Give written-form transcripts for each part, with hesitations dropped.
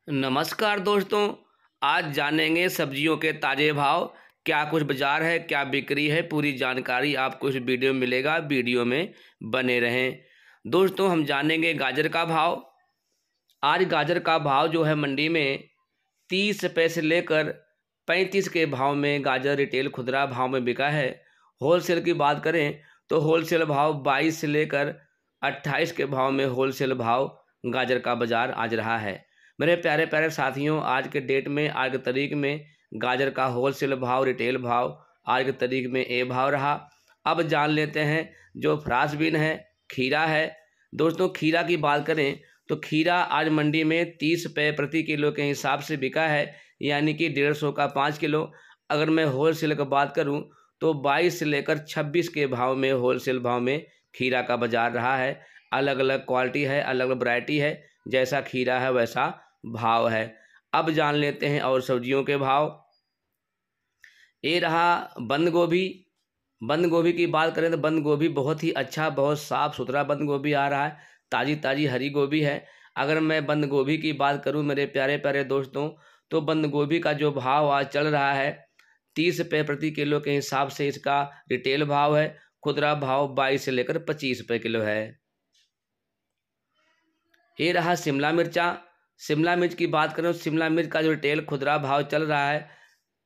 नमस्कार दोस्तों। आज जानेंगे सब्जियों के ताज़े भाव, क्या कुछ बाजार है, क्या बिक्री है। पूरी जानकारी आपको इस वीडियो में मिलेगा। वीडियो में बने रहें। दोस्तों, हम जानेंगे गाजर का भाव। आज गाजर का भाव जो है मंडी में 30 रुपये से लेकर 35 के भाव में गाजर रिटेल खुदरा भाव में बिका है। होलसेल की बात करें तो होलसेल भाव 22 से लेकर 28 के भाव में होलसेल भाव गाजर का बाजार आज रहा है। मेरे प्यारे प्यारे साथियों, आज के डेट में, आज के तारीख में गाजर का होलसेल भाव, रिटेल भाव आज के तारीख में ए भाव रहा। अब जान लेते हैं जो फ्रांस बीन है, खीरा है। दोस्तों, खीरा की बात करें तो खीरा आज मंडी में 30 रुपये प्रति किलो के हिसाब से बिका है, यानी कि 150 का 5 किलो। अगर मैं होलसेल की बात करूं तो 22 से लेकर 26 के भाव में होलसेल भाव में खीरा का बाजार रहा है। अलग अलग क्वालिटी है, अलग अलग वैरायटी है, जैसा खीरा है वैसा भाव है। अब जान लेते हैं और सब्जियों के भाव। ये रहा बंद गोभी। बंद गोभी की बात करें तो बंद गोभी बहुत ही अच्छा, बहुत साफ़ सुथरा बंद गोभी आ रहा है। ताज़ी ताज़ी हरी गोभी है। अगर मैं बंद गोभी की बात करूं मेरे प्यारे प्यारे दोस्तों, तो बंद गोभी का जो भाव आज चल रहा है 30 रुपये प्रति किलो के हिसाब से इसका रिटेल भाव है। खुदरा भाव 22 से लेकर 25 रुपये किलो है। ये रहा शिमला मिर्चा। शिमला मिर्च की बात करें तो शिमला मिर्च का जो रिटेल खुदरा भाव चल रहा है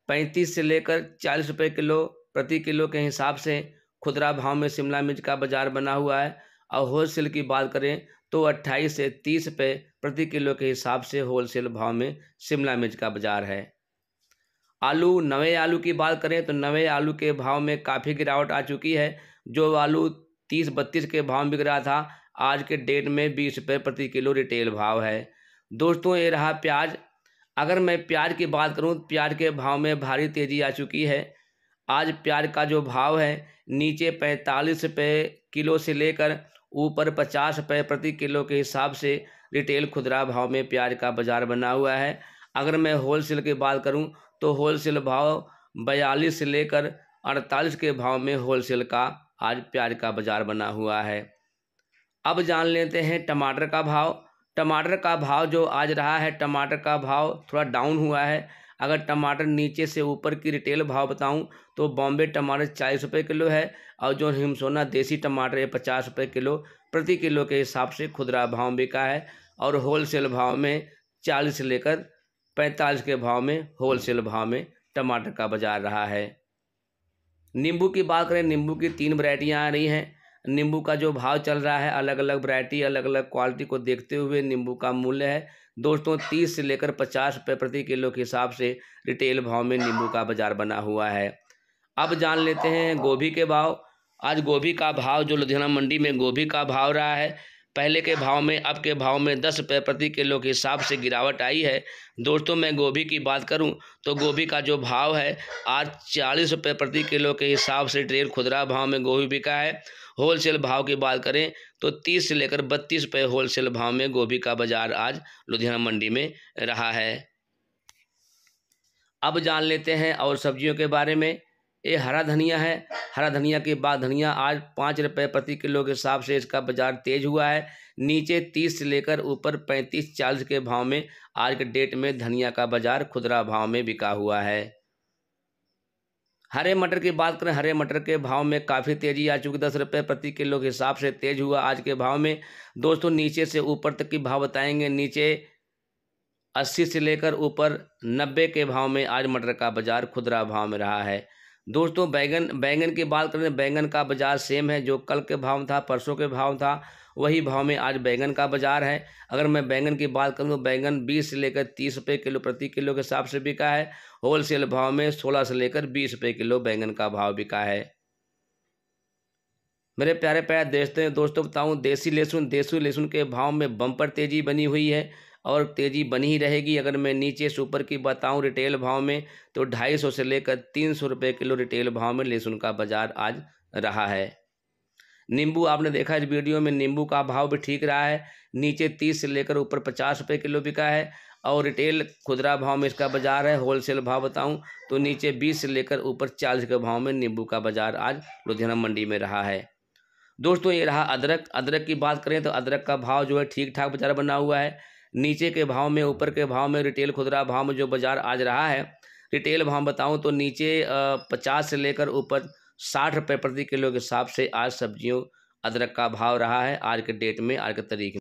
35 से लेकर 40 रुपये किलो प्रति किलो के हिसाब से खुदरा भाव में शिमला मिर्च का बाजार बना हुआ है। और होलसेल की बात करें तो 28 से 30 रुपये प्रति किलो के हिसाब से होलसेल भाव में शिमला मिर्च का बाजार है। आलू, नवे आलू की बात करें तो नवे आलू के भाव में काफ़ी गिरावट आ चुकी है। जो आलू 30-32 के भाव में बिक रहा था, आज के डेट में 20 रुपये प्रति किलो रिटेल भाव है। दोस्तों, ये रहा प्याज। अगर मैं प्याज की बात करूं, प्याज के भाव में भारी तेज़ी आ चुकी है। आज प्याज का जो भाव है नीचे 45 रुपये किलो से लेकर ऊपर 50 रुपये प्रति किलो के हिसाब से रिटेल खुदरा भाव में प्याज का बाजार बना हुआ है। अगर मैं होलसेल की बात करूं तो होलसेल भाव 42 से लेकर 48 के भाव में होलसेल का आज प्याज का बाजार बना हुआ है। अब जान लेते हैं टमाटर का भाव। टमाटर का भाव जो आज रहा है, टमाटर का भाव थोड़ा डाउन हुआ है। अगर टमाटर नीचे से ऊपर की रिटेल भाव बताऊं तो बॉम्बे टमाटर 40 रुपये किलो है और जो हिमसोना देसी टमाटर है 50 रुपये किलो प्रति किलो के हिसाब से खुदरा भाव बिका है। और होलसेल भाव में 40 से लेकर 45 के भाव में होलसेल भाव में टमाटर का बाजार रहा है। नींबू की बात करें, नींबू की 3 वैरायटियाँ आ रही हैं। नींबू का जो भाव चल रहा है, अलग अलग वैरायटी, अलग अलग क्वालिटी को देखते हुए नींबू का मूल्य है दोस्तों 30 से लेकर 50 रुपये प्रति किलो के हिसाब से रिटेल भाव में नींबू का बाजार बना हुआ है। अब जान लेते हैं गोभी के भाव। आज गोभी का भाव जो लुधियाना मंडी में गोभी का भाव रहा है, पहले के भाव में अब के भाव में 10 रुपये प्रति किलो के हिसाब से गिरावट आई है। दोस्तों, मैं गोभी की बात करूं तो गोभी का जो भाव है आज 40 रुपये प्रति किलो के हिसाब से रिटेल खुदरा भाव में गोभी बिका है। होलसेल भाव की बात करें तो 30 से लेकर 32 रुपये होलसेल भाव में गोभी का बाजार आज लुधियाना मंडी में रहा है। अब जान लेते हैं और सब्जियों के बारे में। ये हरा धनिया है। हरा धनिया के बाद धनिया आज 5 रुपये प्रति किलो के हिसाब से इसका बाजार तेज हुआ है। नीचे 30 से लेकर ऊपर 35-40 के भाव में आज के डेट में धनिया का बाजार खुदरा भाव में बिका हुआ है। हरे मटर की बात करें, हरे मटर के भाव में काफ़ी तेज़ी आ चुकी, 10 रुपये प्रति किलो के हिसाब से तेज हुआ आज के भाव में। दोस्तों, नीचे से ऊपर तक की भाव बताएंगे। नीचे 80 से लेकर ऊपर 90 के भाव में आज मटर का बाजार खुदरा भाव में रहा है। दोस्तों, बैंगन की बात करें, बैंगन का बाजार सेम है। जो कल के भाव था, परसों के भाव था, वही भाव में आज बैंगन का बाजार है। अगर मैं बैंगन की बात करूं तो बैंगन 20 से लेकर 30 रुपये किलो प्रति किलो के हिसाब से बिका है। होलसेल भाव में 16 से लेकर 20 रुपये किलो बैंगन का भाव बिका है। मेरे प्यारे प्यारे दोस्तों बताऊं, देसी लहसुन के भाव में बम्पर तेज़ी बनी हुई है और तेज़ी बनी ही रहेगी। अगर मैं नीचे से ऊपर की बताऊं रिटेल भाव में तो 250 से लेकर 300 रुपये किलो रिटेल भाव में लहसुन का बाजार आज रहा है। नींबू आपने देखा इस वीडियो में, नींबू का भाव भी ठीक रहा है। नीचे 30 से लेकर ऊपर 50 रुपये किलो बिका है और रिटेल खुदरा भाव में इसका बाजार है। होलसेल भाव बताऊं तो नीचे 20 से लेकर ऊपर 40 के भाव में नींबू का बाजार आज लुधियाना मंडी में रहा है। दोस्तों, ये रहा अदरक। अदरक की बात करें तो अदरक का भाव जो है ठीक ठाक बाजार बना हुआ है। नीचे के भाव में, ऊपर के भाव में, रिटेल खुदरा भाव में जो बाजार आज रहा है, रिटेल भाव बताऊं तो नीचे 50 से लेकर ऊपर 60 रुपये प्रति किलो के हिसाब से आज सब्जियों अदरक का भाव रहा है आज के डेट में, आज के तारीख में।